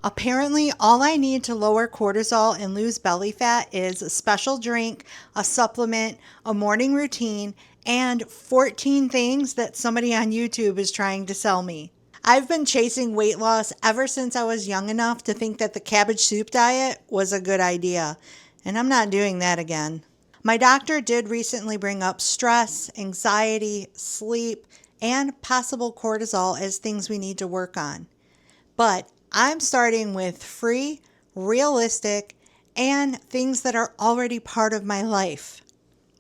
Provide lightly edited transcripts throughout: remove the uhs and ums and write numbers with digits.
Apparently, all I need to lower cortisol and lose belly fat is a special drink, a supplement, a morning routine, and 14 things that somebody on YouTube is trying to sell me. I've been chasing weight loss ever since I was young enough to think that the cabbage soup diet was a good idea, and I'm not doing that again. My doctor did recently bring up stress, anxiety, sleep, and possible cortisol as things we need to work on. But I'm starting with free, realistic, and things that are already part of my life.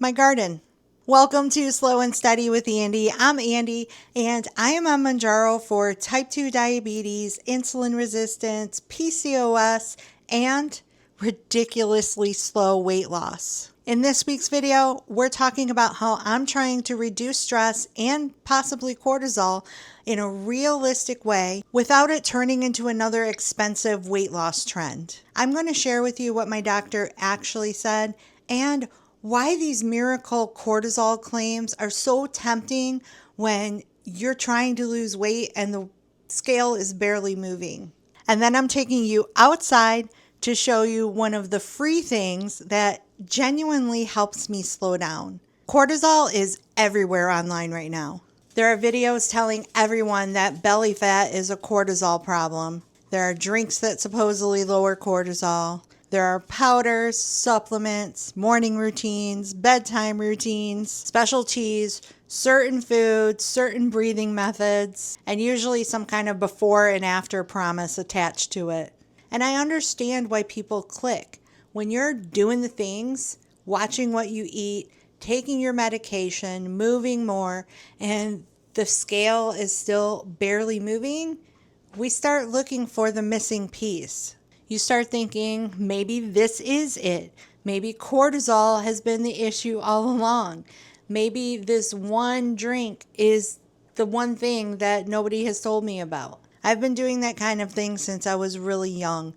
My garden. Welcome to Slow and Steady with Andi. I'm Andi, and I am on Mounjaro for type 2 diabetes, insulin resistance, PCOS, and ridiculously slow weight loss. In this week's video, we're talking about how I'm trying to reduce stress and possibly cortisol in a realistic way without it turning into another expensive weight loss trend. I'm going to share with you what my doctor actually said and why these miracle cortisol claims are so tempting when you're trying to lose weight and the scale is barely moving. And then I'm taking you outside to show you one of the free things that genuinely helps me slow down. Cortisol is everywhere online right now. There are videos telling everyone that belly fat is a cortisol problem. There are drinks that supposedly lower cortisol. There are powders, supplements, morning routines, bedtime routines, specialties, certain foods, certain breathing methods, and usually some kind of before and after promise attached to it. And I understand why people click. When you're doing the things, watching what you eat, taking your medication, moving more, and the scale is still barely moving, we start looking for the missing piece. You start thinking, maybe this is it. Maybe cortisol has been the issue all along. Maybe this one drink is the one thing that nobody has told me about. I've been doing that kind of thing since I was really young.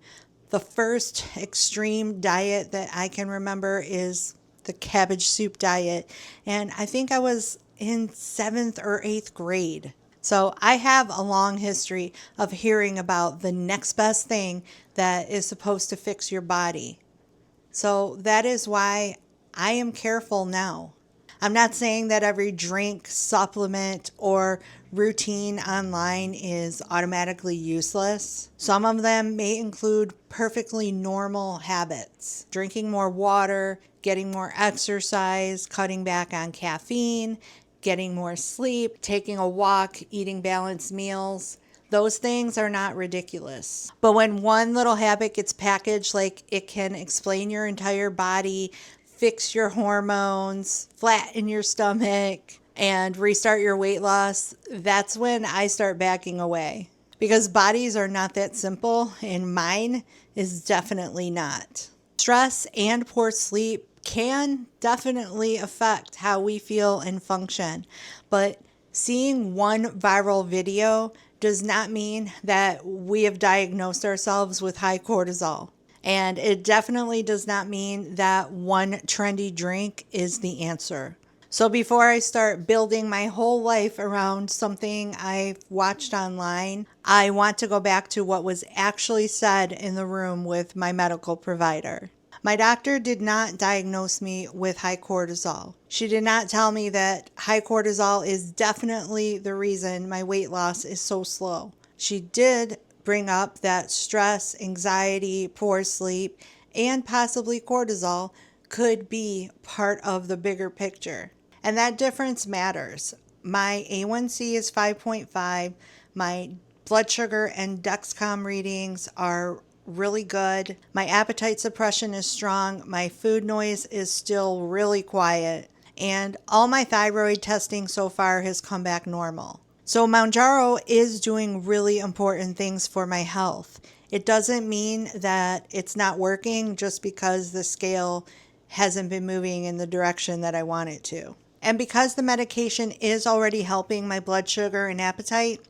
The first extreme diet that I can remember is the cabbage soup diet. And I think I was in 7th or 8th grade. So I have a long history of hearing about the next best thing that is supposed to fix your body. So that is why I am careful now. I'm not saying that every drink, supplement, or routine online is automatically useless. Some of them may include perfectly normal habits. Drinking more water, getting more exercise, cutting back on caffeine, getting more sleep, taking a walk, eating balanced meals. Those things are not ridiculous. But when one little habit gets packaged like it can explain your entire body, fix your hormones, flatten your stomach, and restart your weight loss, that's when I start backing away. Because bodies are not that simple, and mine is definitely not. Stress and poor sleep can definitely affect how we feel and function, but seeing one viral video does not mean that we have diagnosed ourselves with high cortisol. And it definitely does not mean that one trendy drink is the answer. So before I start building my whole life around something I've watched online, I want to go back to what was actually said in the room with my medical provider. My doctor did not diagnose me with high cortisol. She did not tell me that high cortisol is definitely the reason my weight loss is so slow. She did bring up that stress, anxiety, poor sleep, and possibly cortisol could be part of the bigger picture. And that difference matters. My A1C is 5.5. My blood sugar and Dexcom readings are really good. My appetite suppression is strong. My food noise is still really quiet. And all my thyroid testing so far has come back normal. So Mounjaro is doing really important things for my health. It doesn't mean that it's not working just because the scale hasn't been moving in the direction that I want it to. And because the medication is already helping my blood sugar and appetite,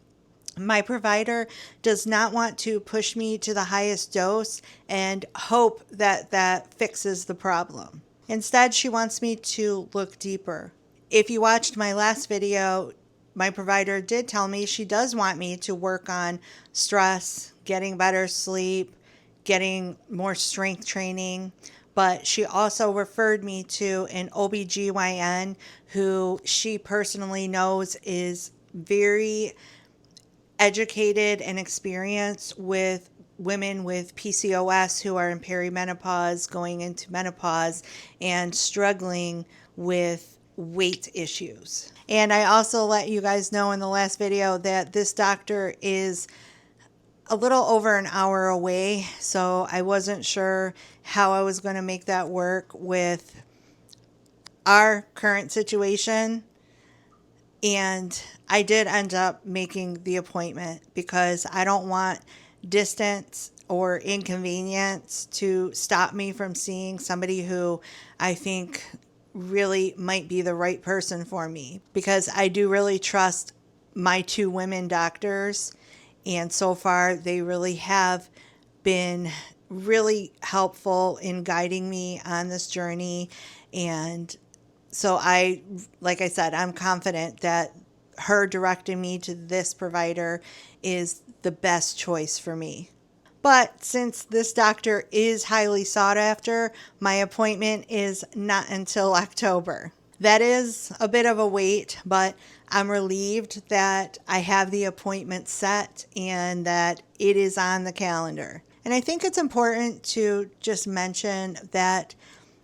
my provider does not want to push me to the highest dose and hope that that fixes the problem. Instead, she wants me to look deeper. If you watched my last video, my provider did tell me she does want me to work on stress, getting better sleep, getting more strength training. But she also referred me to an OBGYN who she personally knows is very educated and experienced with women with PCOS who are in perimenopause, going into menopause, and struggling with weight issues. And I also let you guys know in the last video that this doctor is a little over an hour away, so I wasn't sure how I was going to make that work with our current situation. And I did end up making the appointment because I don't want distance or inconvenience to stop me from seeing somebody who I think really might be the right person for me, because I do really trust my two women doctors, and so far they really have been really helpful in guiding me on this journey. And so like I said, I'm confident that her directing me to this provider is the best choice for me. But since this doctor is highly sought after, my appointment is not until October. That is a bit of a wait, but I'm relieved that I have the appointment set and that it is on the calendar. And I think it's important to just mention that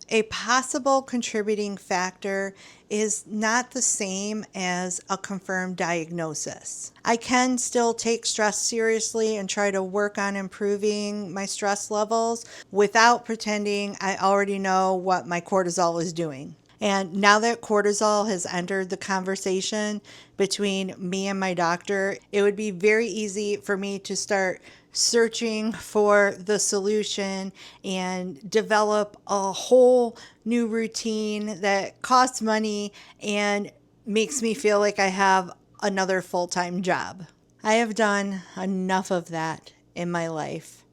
a possible contributing factor is not the same as a confirmed diagnosis. I can still take stress seriously and try to work on improving my stress levels without pretending I already know what my cortisol is doing. And now that cortisol has entered the conversation between me and my doctor, it would be very easy for me to start searching for the solution and develop a whole new routine that costs money and makes me feel like I have another full-time job. I have done enough of that in my life.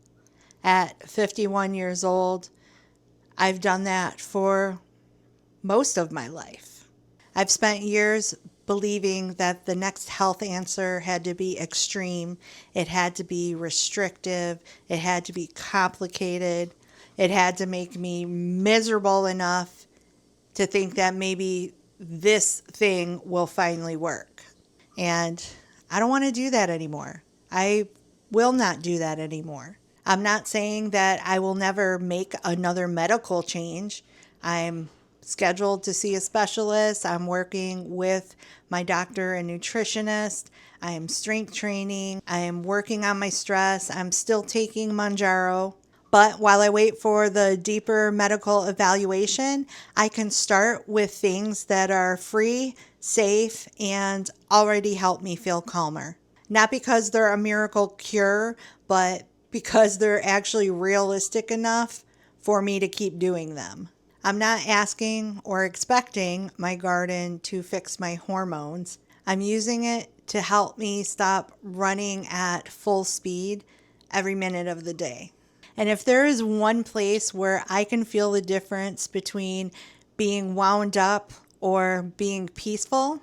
At 51 years old, I've done that for most of my life. I've spent years believing that the next health answer had to be extreme. It had to be restrictive. It had to be complicated. It had to make me miserable enough to think that maybe this thing will finally work. And I don't want to do that anymore. I will not do that anymore. I'm not saying that I will never make another medical change. I'm scheduled to see a specialist. I'm working with my doctor and nutritionist. I am strength training. I am working on my stress. I'm still taking Mounjaro. But while I wait for the deeper medical evaluation, I can start with things that are free, safe, and already help me feel calmer. Not because they're a miracle cure, but because they're actually realistic enough for me to keep doing them. I'm not asking or expecting my garden to fix my hormones. I'm using it to help me stop running at full speed every minute of the day. And if there is one place where I can feel the difference between being wound up or being peaceful,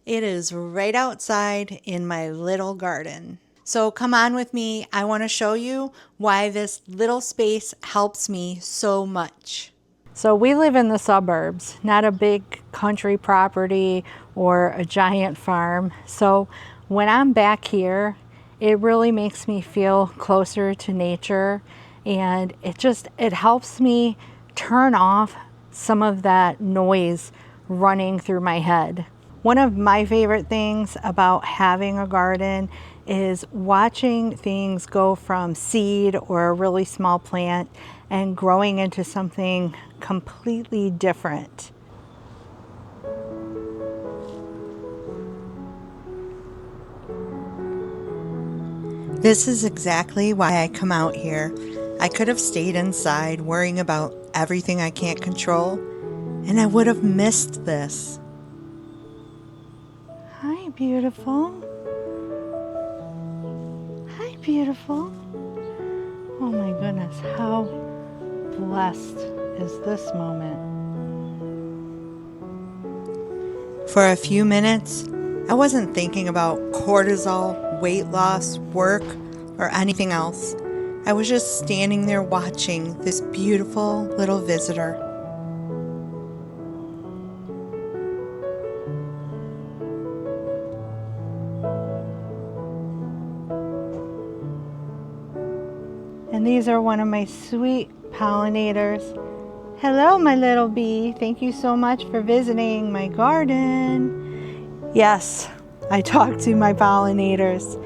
it is right outside in my little garden. So come on with me. I want to show you why this little space helps me so much. So we live in the suburbs, not a big country property or a giant farm. So when I'm back here, it really makes me feel closer to nature, and it helps me turn off some of that noise running through my head. One of my favorite things about having a garden is watching things go from seed or a really small plant and growing into something completely different. This is exactly why I come out here. I could have stayed inside worrying about everything I can't control, and I would have missed this. Hi, beautiful. Hi, beautiful. Oh my goodness, how blessed is this moment? For a few minutes, I wasn't thinking about cortisol, weight loss, work, or anything else. I was just standing there watching this beautiful little visitor. And these are one of my sweet pollinators. Hello, my little bee. Thank you so much for visiting my garden. Yes, I talk to my pollinators.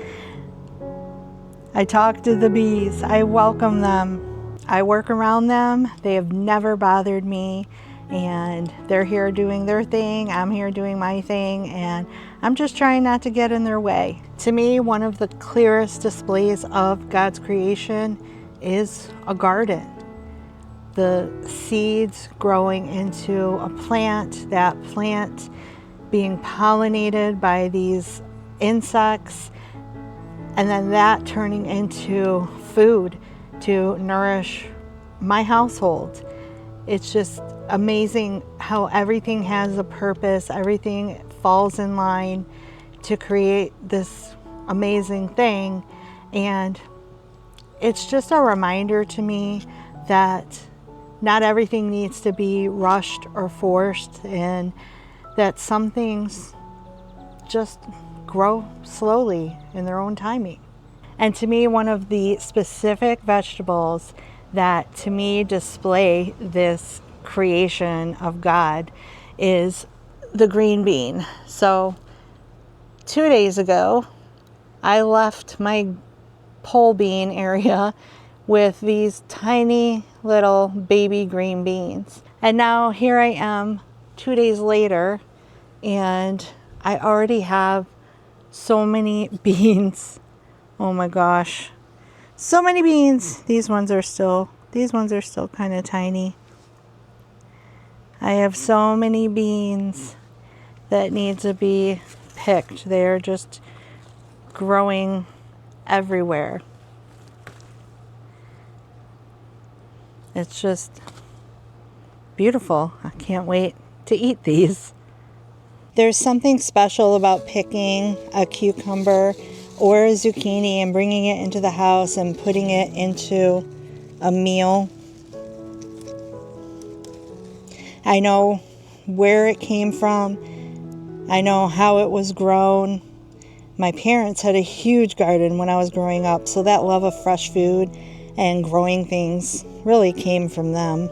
I talk to the bees. I welcome them. I work around them. They have never bothered me. And they're here doing their thing. I'm here doing my thing. And I'm just trying not to get in their way. To me, one of the clearest displays of God's creation is a garden. The seeds growing into a plant, that plant being pollinated by these insects, and then that turning into food to nourish my household. It's just amazing how everything has a purpose, everything falls in line to create this amazing thing. And it's just a reminder to me that not everything needs to be rushed or forced, and that some things just grow slowly in their own timing. And to me, one of the specific vegetables that to me display this creation of God is the green bean. So 2 days ago, I left my pole bean area with these tiny little baby green beans. And now here I am 2 days later, and I already have so many beans. Oh my gosh. So many beans. These ones are still kind of tiny. I have so many beans that need to be picked. They're just growing everywhere. It's just beautiful. I can't wait to eat these. There's something special about picking a cucumber or a zucchini and bringing it into the house and putting it into a meal. I know where it came from. I know how it was grown. My parents had a huge garden when I was growing up, so that love of fresh food and growing things really came from them.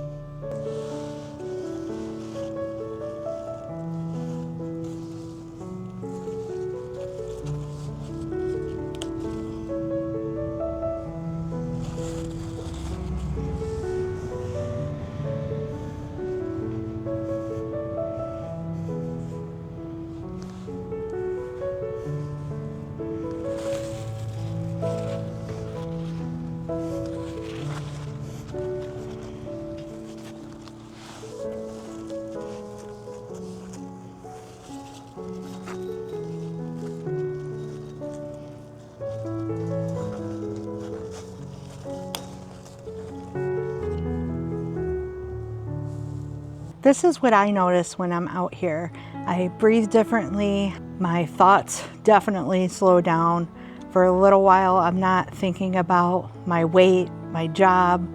This is what I notice when I'm out here. I breathe differently. My thoughts definitely slow down. For a little while, I'm not thinking about my weight, my job,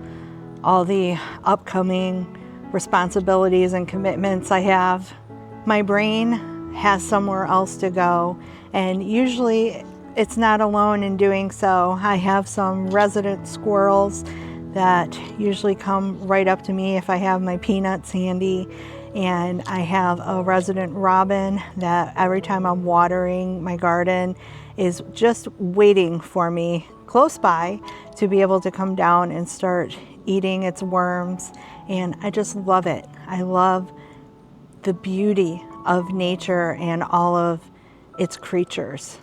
all the upcoming responsibilities and commitments I have. My brain has somewhere else to go, and usually it's not alone in doing so. I have some resident squirrels that usually come right up to me if I have my peanuts handy, and I have a resident robin that every time I'm watering my garden is just waiting for me close by to be able to come down and start eating its worms. And I just love it. I love the beauty of nature and all of its creatures.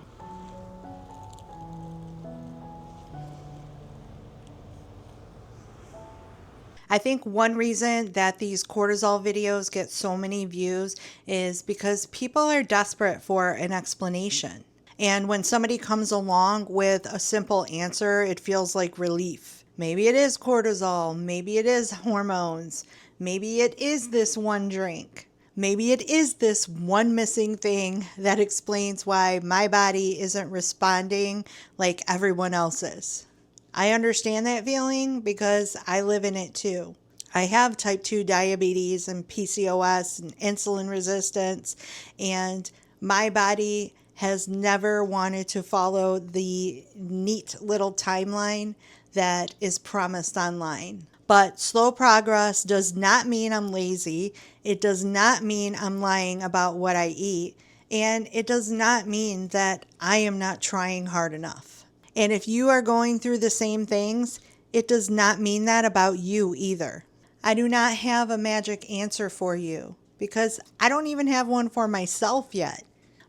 I think one reason that these cortisol videos get so many views is because people are desperate for an explanation. And when somebody comes along with a simple answer, it feels like relief. Maybe it is cortisol, maybe it is hormones, maybe it is this one drink. maybe it is this one missing thing that explains why my body isn't responding like everyone else's. I understand that feeling because I live in it too. I have type 2 diabetes and PCOS and insulin resistance, and my body has never wanted to follow the neat little timeline that is promised online. But slow progress does not mean I'm lazy. It does not mean I'm lying about what I eat. And it does not mean that I am not trying hard enough. And if you are going through the same things, it does not mean that about you either. I do not have a magic answer for you because I don't even have one for myself yet.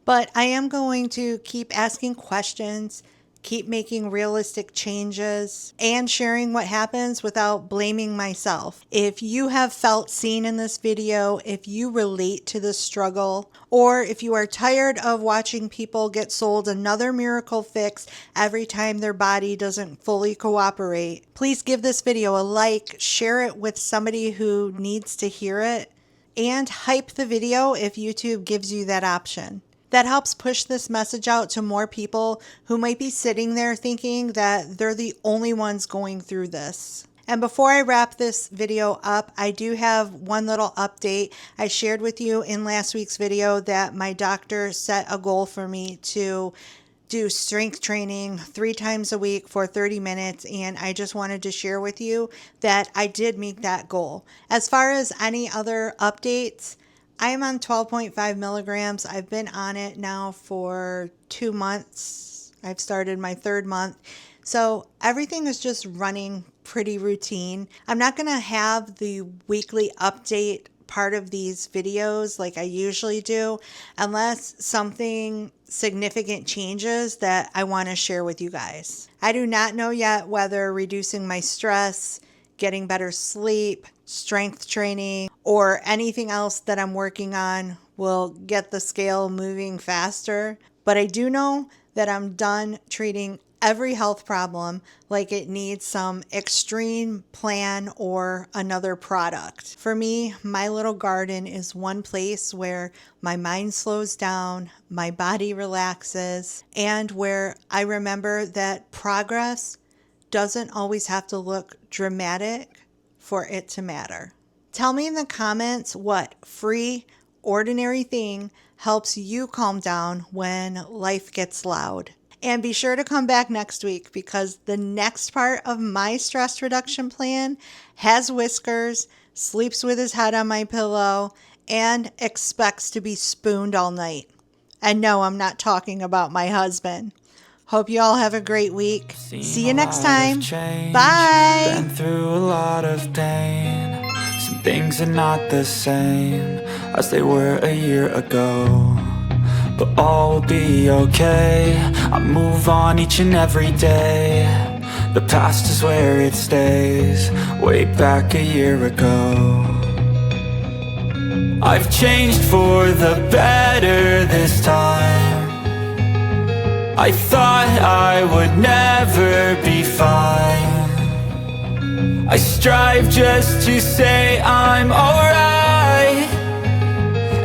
But I am going to keep asking questions, keep making realistic changes, and sharing what happens without blaming myself. If you have felt seen in this video, if you relate to this struggle, or if you are tired of watching people get sold another miracle fix every time their body doesn't fully cooperate, please give this video a like, share it with somebody who needs to hear it, and hype the video if YouTube gives you that option. That helps push this message out to more people who might be sitting there thinking that they're the only ones going through this. And before I wrap this video up, I do have one little update. I shared with you in last week's video that my doctor set a goal for me to do strength training 3 times a week for 30 minutes, and I just wanted to share with you that I did meet that goal. As far as any other updates, I am on 12.5 milligrams. I've been on it now for 2 months. I've started my 3rd month. So everything is just running pretty routine. I'm not going to have the weekly update part of these videos like I usually do unless something significant changes that I want to share with you guys. I do not know yet whether reducing my stress, getting better sleep, strength training, or anything else that I'm working on will get the scale moving faster. But I do know that I'm done treating every health problem like it needs some extreme plan or another product. For me, my little garden is one place where my mind slows down, my body relaxes, and where I remember that progress doesn't always have to look dramatic for it to matter. Tell me in the comments what free, ordinary thing helps you calm down when life gets loud. And be sure to come back next week because the next part of my stress reduction plan has whiskers, sleeps with his head on my pillow, and expects to be spooned all night. And no, I'm not talking about my husband. Hope you all have a great week. See you next time. Bye. Been through a lot of pain. Some things are not the same as they were a year ago, but all will be okay. I move on each and every day. The past is where it stays, way back a year ago. I've changed for the better this time. I thought I would never be fine. I strive just to say I'm alright,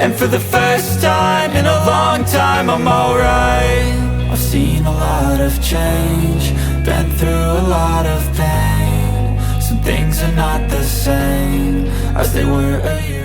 and for the first time in a long time I'm alright. I've seen a lot of change, been through a lot of pain. Some things are not the same as they were a year ago.